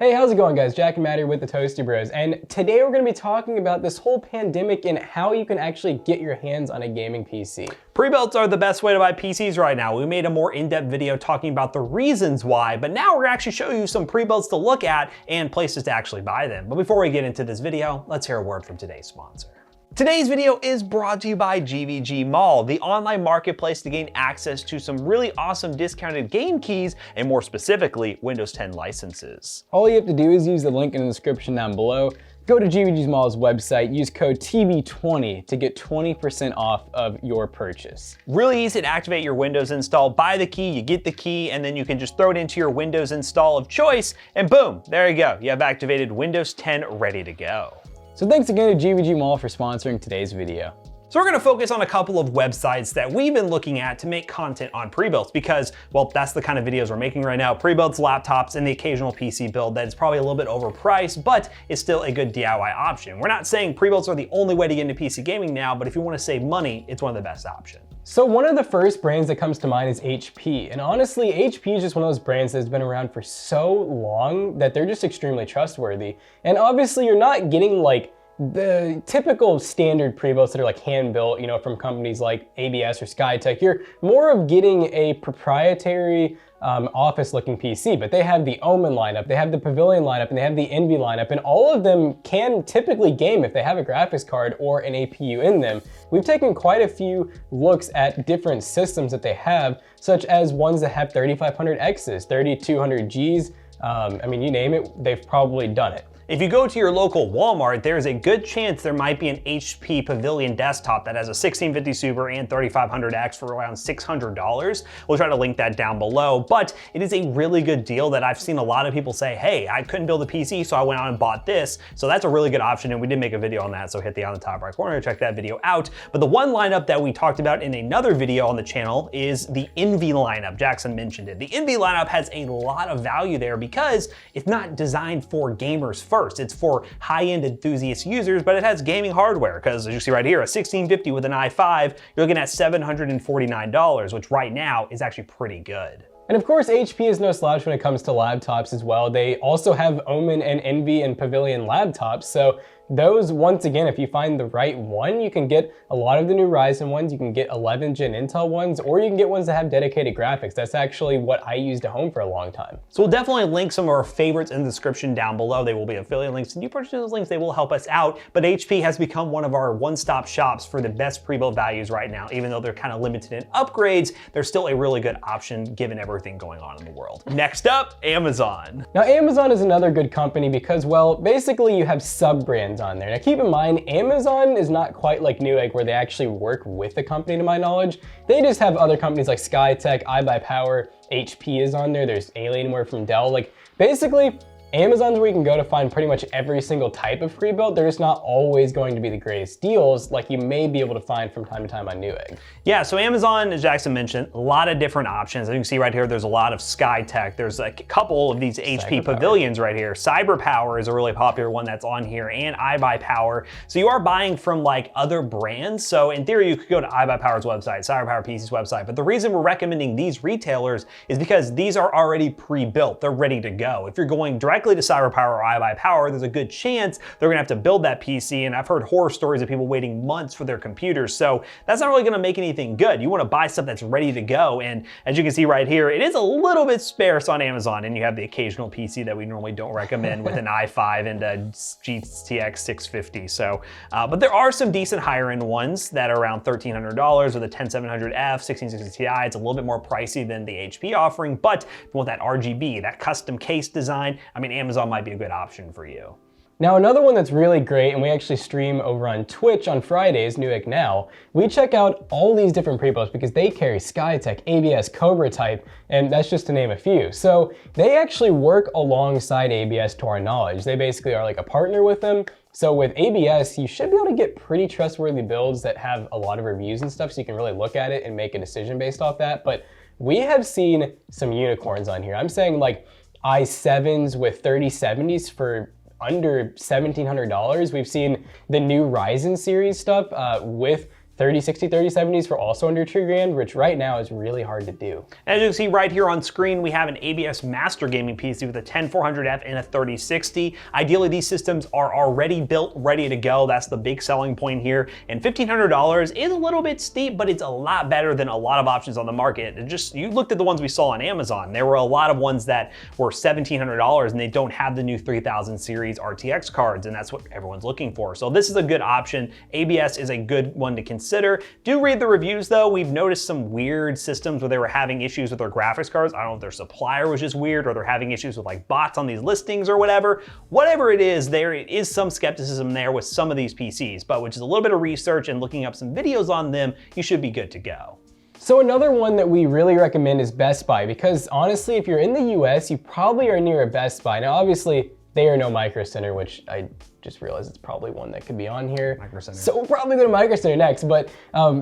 Hey, how's it going guys? Jack and Matt here with the Toasty Bros, and today we're going to be talking about this whole pandemic and how you can actually get your hands on a gaming PC. Pre-builts are the best way to buy PCs right now. We made a more in-depth video talking about the reasons why, but now we're going to actually show you some pre-builts to look at and places to actually buy them. But before we get into this video, let's hear a word from today's sponsor. Today's video is brought to you by GVGMall, the online marketplace to gain access to some really awesome discounted game keys and more specifically, Windows 10 licenses. All you have to do is use the link in the description down below, go to GVGMall's website, use code TB20 to get 20% off of your purchase. Really easy to activate your Windows install. Buy the key, you get the key, and then you can just throw it into your Windows install of choice, and boom, there you go. You have activated Windows 10 ready to go. So thanks again to GVGMall for sponsoring today's video. So we're gonna focus on a couple of websites that we've been looking at to make content on pre-builds because, well, that's the kind of videos we're making right now. Pre-builds, laptops, and the occasional PC build that is probably a little bit overpriced, but is still a good DIY option. We're not saying pre-builds are the only way to get into PC gaming now, but if you wanna save money, it's one of the best options. So one of the first brands that comes to mind is HP. And honestly, HP is just one of those brands that's been around for so long that they're just extremely trustworthy. And obviously you're not getting like the typical standard pre-builts that are like hand-built, from companies like ABS or Skytech. You're more of getting a proprietary office-looking PC, but they have the Omen lineup, they have the Pavilion lineup, and they have the Envy lineup, and all of them can typically game if they have a graphics card or an APU in them. We've taken quite a few looks at different systems that they have, such as ones that have 3500Xs, 3200Gs, you name it, they've probably done it. If you go to your local Walmart, there's a good chance there might be an HP Pavilion desktop that has a 1650 Super and 3500X for around $600. We'll try to link that down below, but it is a really good deal that I've seen a lot of people say, hey, I couldn't build a PC, so I went out and bought this. So that's a really good option, and we did make a video on that, so hit the on the top right corner to check that video out. But the one lineup that we talked about in another video on the channel is the Envy lineup. Jackson mentioned it. The Envy lineup has a lot of value there because it's not designed for gamers first. It's for high-end enthusiast users, but it has gaming hardware because as you see right here, a 1650 with an i5, you're looking at $749, which right now is actually pretty good. And of course, HP is no slouch when it comes to laptops as well. They also have Omen and Envy and Pavilion laptops. So those, once again, if you find the right one, you can get a lot of the new Ryzen ones, you can get 11th gen Intel ones, or you can get ones that have dedicated graphics. That's actually what I used at home for a long time. So we'll definitely link some of our favorites in the description down below. They will be affiliate links, and you purchase those links, they will help us out. But HP has become one of our one-stop shops for the best pre-built values right now. Even though they're kind of limited in upgrades, they're still a really good option given everything going on in the world. Next up, Amazon. Now Amazon is another good company because, well, basically you have sub-brands on there. Now keep in mind, Amazon is not quite like Newegg where they actually work with the company to my knowledge. They just have other companies like Skytech, iBuyPower, HP is on there, there's Alienware from Dell. Like basically, Amazon's where you can go to find pretty much every single type of pre-built. They're just not always going to be the greatest deals like you may be able to find from time to time on Newegg. Yeah, so Amazon, as Jackson mentioned, a lot of different options. As you can see right here, there's a lot of Skytech. There's like a couple of these HP Pavilions right here. CyberPower is a really popular one that's on here, and iBuyPower. So you are buying from like other brands. So in theory, you could go to iBuyPower's website, CyberPower PC's website. But the reason we're recommending these retailers is because these are already pre-built. They're ready to go. If you're going directly to CyberPower or iBuyPower, there's a good chance they're gonna have to build that PC, and I've heard horror stories of people waiting months for their computers, so that's not really gonna make anything good. You wanna buy stuff that's ready to go, and as you can see right here, it is a little bit sparse on Amazon, and you have the occasional PC that we normally don't recommend with an i5 and a GTX 650, so, but there are some decent higher end ones that are around $1,300 with a 10700F, 1660 Ti. It's a little bit more pricey than the HP offering, but if you want that RGB, that custom case design, Amazon might be a good option for you. Now another one that's really great, and we actually stream over on Twitch on Fridays, Newegg Now, we check out all these different pre-builts because they carry Skytech, ABS, Cobra Type, and that's just to name a few. So they actually work alongside ABS to our knowledge. They basically are like a partner with them. So with ABS, you should be able to get pretty trustworthy builds that have a lot of reviews and stuff, so you can really look at it and make a decision based off that. But we have seen some unicorns on here. I'm saying like i7s with 3070s for under $1,700. We've seen the new Ryzen series stuff with 3060, 3070s for also under $2,000, which right now is really hard to do. As you can see right here on screen, we have an ABS Master Gaming PC with a 10400F and a 3060. Ideally, these systems are already built, ready to go. That's the big selling point here. And $1,500 is a little bit steep, but it's a lot better than a lot of options on the market. And just, you looked at the ones we saw on Amazon. There were a lot of ones that were $1,700 and they don't have the new 3000 series RTX cards, and that's what everyone's looking for. So this is a good option. ABS is a good one to consider. Do read the reviews though. We've noticed some weird systems where they were having issues with their graphics cards. I don't know if their supplier was just weird or they're having issues with like bots on these listings or whatever. Whatever it is, there is some skepticism there with some of these PCs, but which is a little bit of research and looking up some videos on them, you should be good to go. So another one that we really recommend is Best Buy, because honestly, if you're in the US, you probably are near a Best Buy. Now, obviously, they are no Micro Center, which I just realized it's probably one that could be on here. Micro Center. So we'll probably go to Micro Center next, but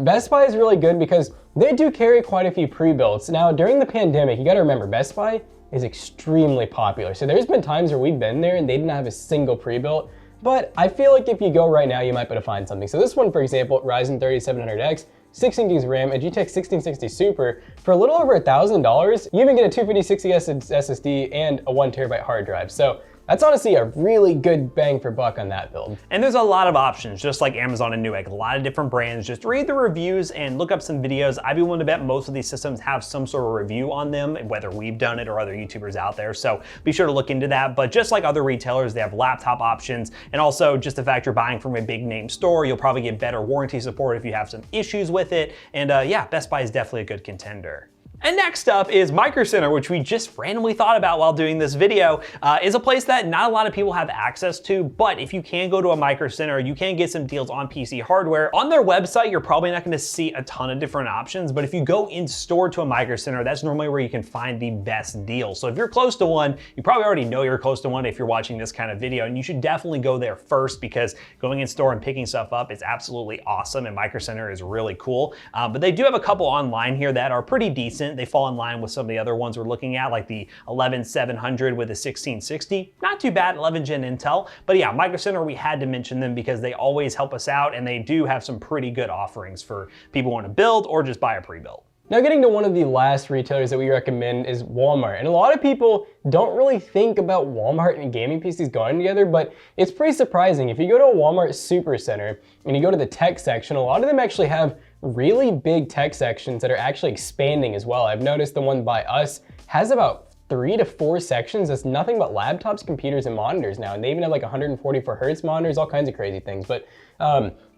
Best Buy is really good because they do carry quite a few pre-builts. Now, during the pandemic, you gotta remember, Best Buy is extremely popular. So there's been times where we've been there and they didn't have a single pre-built, but I feel like if you go right now, you might be able to find something. So this one, for example, Ryzen 3700X, 16 gigs RAM, a GTX 1660 Super, for a little over $1,000, you even get a 250 SSD and a 1TB hard drive. So that's honestly a really good bang for buck on that build. And there's a lot of options, just like Amazon and Newegg, a lot of different brands. Just read the reviews and look up some videos. I'd be willing to bet most of these systems have some sort of review on them, whether we've done it or other YouTubers out there. So be sure to look into that. But just like other retailers, they have laptop options. And also just the fact you're buying from a big name store, you'll probably get better warranty support if you have some issues with it. And yeah, Best Buy is definitely a good contender. And next up is Micro Center, which we just randomly thought about while doing this video, is a place that not a lot of people have access to, but if you can go to a Micro Center, you can get some deals on PC hardware. On their website, you're probably not gonna see a ton of different options, but if you go in store to a Micro Center, that's normally where you can find the best deals. So if you're close to one, you probably already know you're close to one if you're watching this kind of video, and you should definitely go there first because going in store and picking stuff up is absolutely awesome, and Micro Center is really cool. But they do have a couple online here that are pretty decent. They fall in line with some of the other ones we're looking at, like the 11700 with a 1660. Not too bad, 11 gen Intel. But yeah, Micro Center, we had to mention them because they always help us out and they do have some pretty good offerings for people who want to build or just buy a pre-built. Now getting to one of the last retailers that we recommend is Walmart. And a lot of people don't really think about Walmart and gaming PCs going together, but it's pretty surprising. If you go to a Walmart Supercenter and you go to the tech section, a lot of them actually have really big tech sections that are actually expanding as well. I've noticed the one by us has about 3 to 4 sections that's nothing but laptops, computers, and monitors now. And they even have like 144 Hertz monitors, all kinds of crazy things. But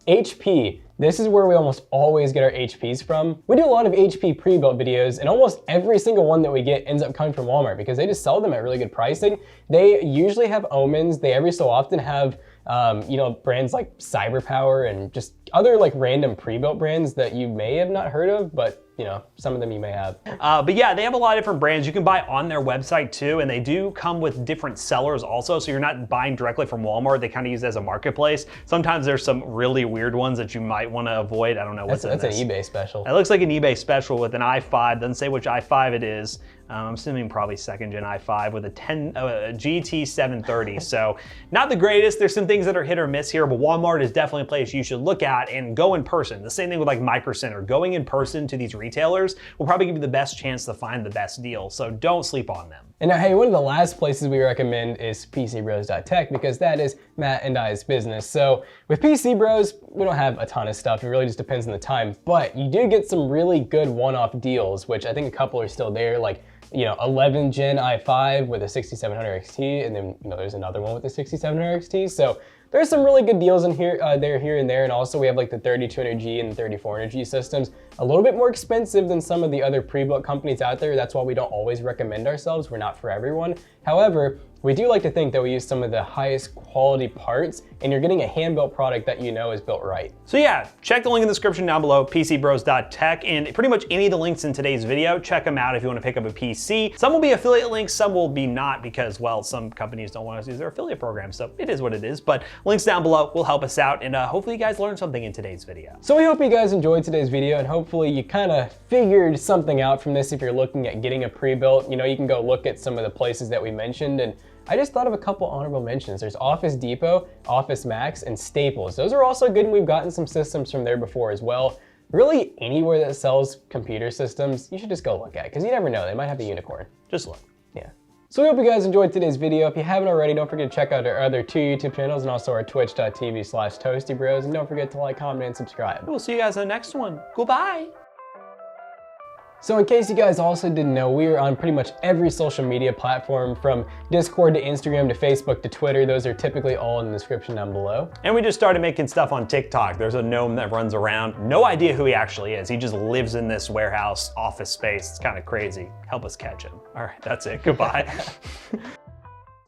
HP, this is where we almost always get our HPs from. We do a lot of HP pre-built videos, and almost every single one that we get ends up coming from Walmart because they just sell them at really good pricing. They usually have omens. They every so often have brands like CyberPower and just other like random pre-built brands that you may have not heard of, but some of them you may have. But yeah, they have a lot of different brands you can buy on their website too, and they do come with different sellers also, so you're not buying directly from Walmart. They kind of use it as a marketplace. Sometimes there's some really weird ones that you might want to avoid. I don't know what's in this. That's an eBay special. It looks like an eBay special with an i5. Doesn't say which i5 it is. I'm assuming probably 2nd gen i5 with a GT 730. So not the greatest. There's some things that are hit or miss here, but Walmart is definitely a place you should look at and go in person. The same thing with like Micro Center. Going in person to these retailers will probably give you the best chance to find the best deal. So don't sleep on them. And now, hey, one of the last places we recommend is PCBros.tech because that is Matt and I's business. So with PC Bros, we don't have a ton of stuff. It really just depends on the time, but you do get some really good one-off deals, which I think a couple are still there, like 11 gen i5 with a 6700 XT, and then there's another one with a 6700 XT. So there's some really good deals in here, here and there, and also we have like the 3200G and the 3400G systems, a little bit more expensive than some of the other pre-built companies out there. That's why we don't always recommend ourselves. We're not for everyone. However, we do like to think that we use some of the highest quality parts, and you're getting a hand-built product that is built right. So yeah, check the link in the description down below, PCBros.tech, and pretty much any of the links in today's video. Check them out if you want to pick up a PC. Some will be affiliate links, some will be not because, well, some companies don't want us to use their affiliate program, so it is what it is. But links down below will help us out, and hopefully you guys learned something in today's video. So we hope you guys enjoyed today's video, and hopefully you kind of figured something out from this if you're looking at getting a pre-built. You can go look at some of the places that we mentioned, and I just thought of a couple honorable mentions. There's Office Depot, Office Max, and Staples. Those are also good, and we've gotten some systems from there before as well. Really, anywhere that sells computer systems, you should just go look at, because you never know, they might have a unicorn. Just look. Yeah. So we hope you guys enjoyed today's video. If you haven't already, don't forget to check out our other 2 YouTube channels and also our twitch.tv/Toasty Bros. And don't forget to like, comment, and subscribe. We'll see you guys in the next one. Goodbye. So in case you guys also didn't know, we are on pretty much every social media platform, from Discord to Instagram to Facebook to Twitter. Those are typically all in the description down below. And we just started making stuff on TikTok. There's a gnome that runs around. No idea who he actually is. He just lives in this warehouse office space. It's kind of crazy. Help us catch him. All right, that's it. Goodbye.